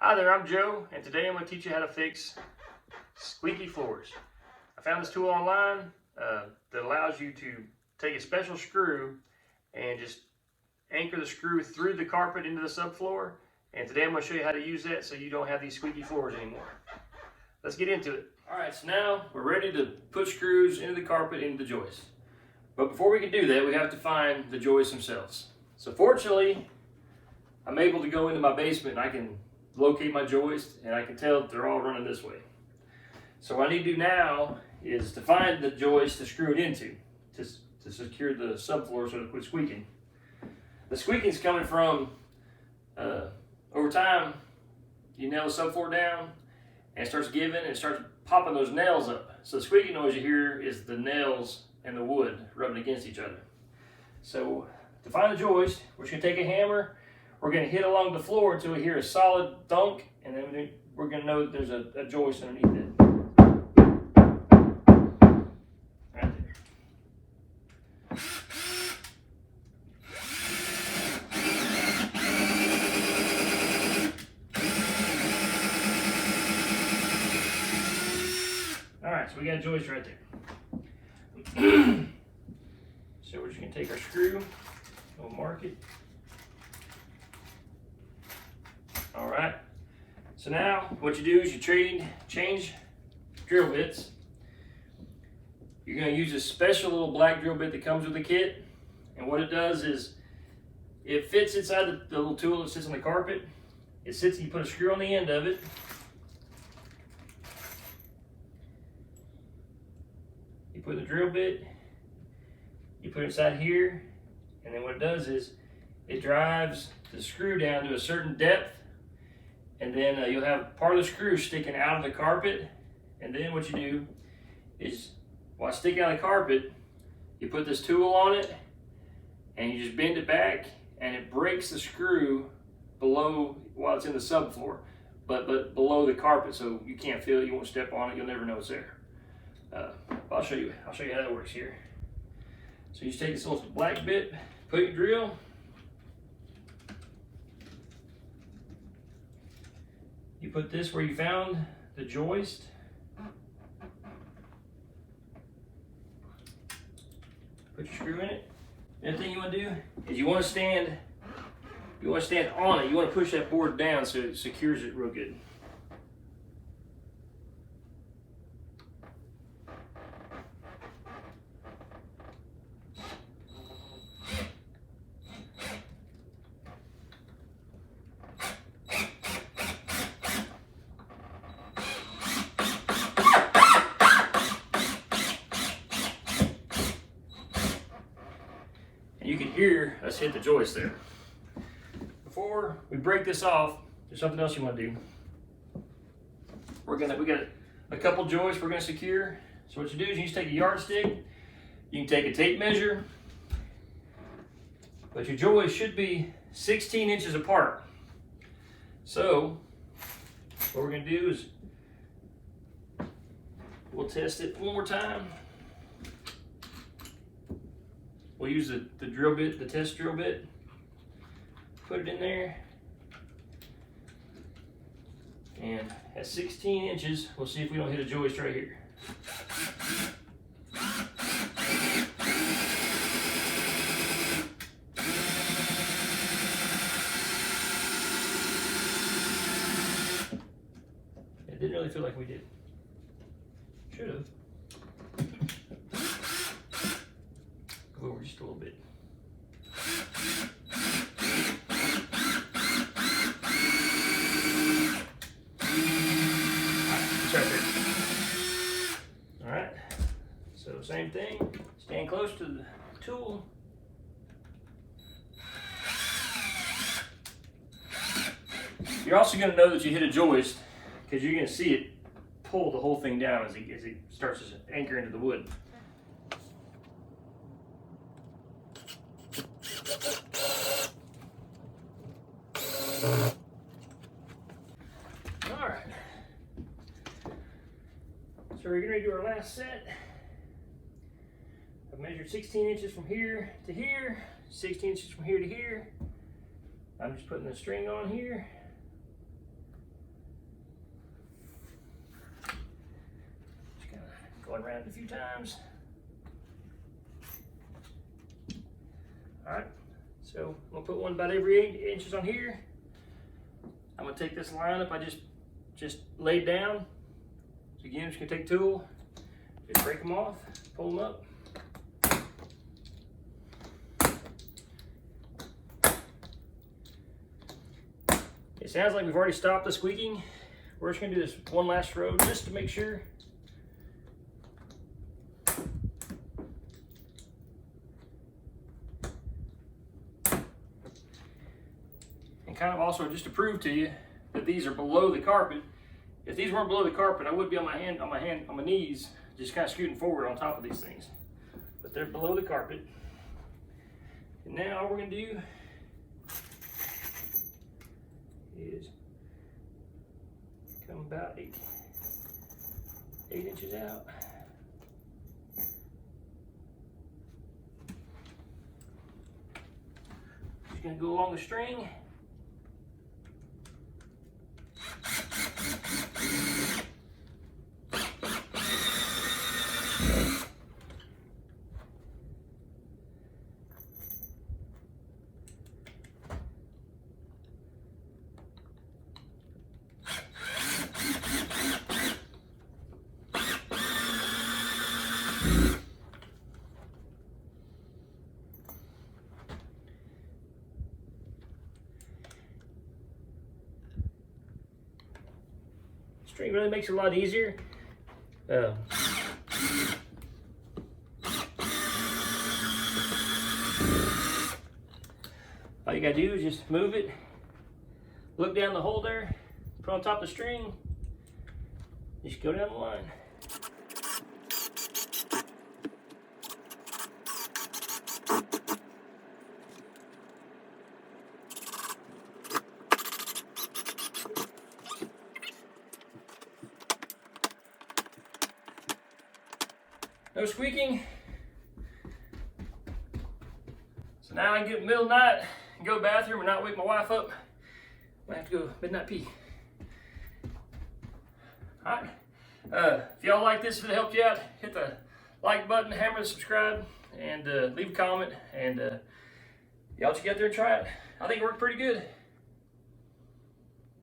Hi there, I'm Joe, and today I'm going to teach you how to fix squeaky floors. I found this tool online that allows you to take a special screw and just anchor the screw through the carpet into the subfloor. And today I'm going to show you how to use that so you don't have these squeaky floors anymore. Let's get into it. Alright, so now we're ready to put screws into the carpet, into the joist. But before we can do that, we have to find the joists themselves. So fortunately, I'm able to go into my basement and I can locate my joist and I can tell that they're all running this way. So what I need to do now is to find the joist to screw it into to secure the subfloor so it quits squeaking. The squeaking is coming from over time you nail the subfloor down and it starts giving and it starts popping those nails up. So the squeaking noise you hear is the nails and the wood rubbing against each other. So to find the joist, we're just going to take a hammer. We're going to hit along the floor until we hear a solid thunk, and then we're going to know that there's a joist underneath it. Right there. Alright, so we got a joist right there. So we're just going to take our screw, we'll mark it. Alright, so now what you do is you change drill bits. You're going to use a special little black drill bit that comes with the kit, and what it does is it fits inside the little tool that sits on the carpet. It sits and you put a screw on the end of it. You put the drill bit, you put it inside here, and then what it does is it drives the screw down to a certain depth. And then you'll have part of the screw sticking out of the carpet. And then what you do is, while sticking out of the carpet, you put this tool on it and you just bend it back and it breaks the screw below while it's in the subfloor, but below the carpet, so you can't feel it, you won't step on it, you'll never know it's there. I'll show you how that works here. So you just take this little black bit, put your drill, you put this where you found the joist. Put your screw in it. The other thing you want to do is you want to stand on it. You want to push that board down so it secures it real good. You can hear us hit the joist there. Before we break this off, there's something else you want to do. We got a couple joists we're going to secure. So what you do is you just take a yardstick, you can take a tape measure, but your joist should be 16 inches apart. So what we're going to do is we'll test it one more time. We'll use the drill bit, the test drill bit, put it in there, and at 16 inches, we'll see if we don't hit a joist right here. It didn't really feel like we did. Should have. Over just a little bit. Alright, right there. Alright, so same thing, stand close to the tool. You're also going to know that you hit a joist because you're going to see it pull the whole thing down as it starts to anchor into the wood. Alright, so we're getting ready to do our last set. I've measured 16 inches from here to here, 16 inches from here to here. I'm just putting the string on here. few times. All right, so I'm gonna put one about every 8 inches on here. I'm gonna take this line up I just laid down. So again, I'm just gonna take a tool, just break them off, pull them up. It sounds like we've already stopped the squeaking. We're just gonna do this one last row just to make sure. And kind of also just to prove to you that these are below the carpet. If these weren't below the carpet, I would be on my knees, just kind of scooting forward on top of these things. But they're below the carpet. And now all we're gonna do is come about 8 inches out. Just gonna go along the string. String really makes it a lot easier. All you gotta do is just move it, look down the hole there, put on top of the string, just go down the line. No squeaking. So now I can get in the middle of the night and go to the bathroom and not wake my wife up. I have to go midnight pee. Alright. If y'all like this, if it helped you out, hit the like button, hammer the subscribe, and leave a comment. And y'all just get out there and try it. I think it worked pretty good.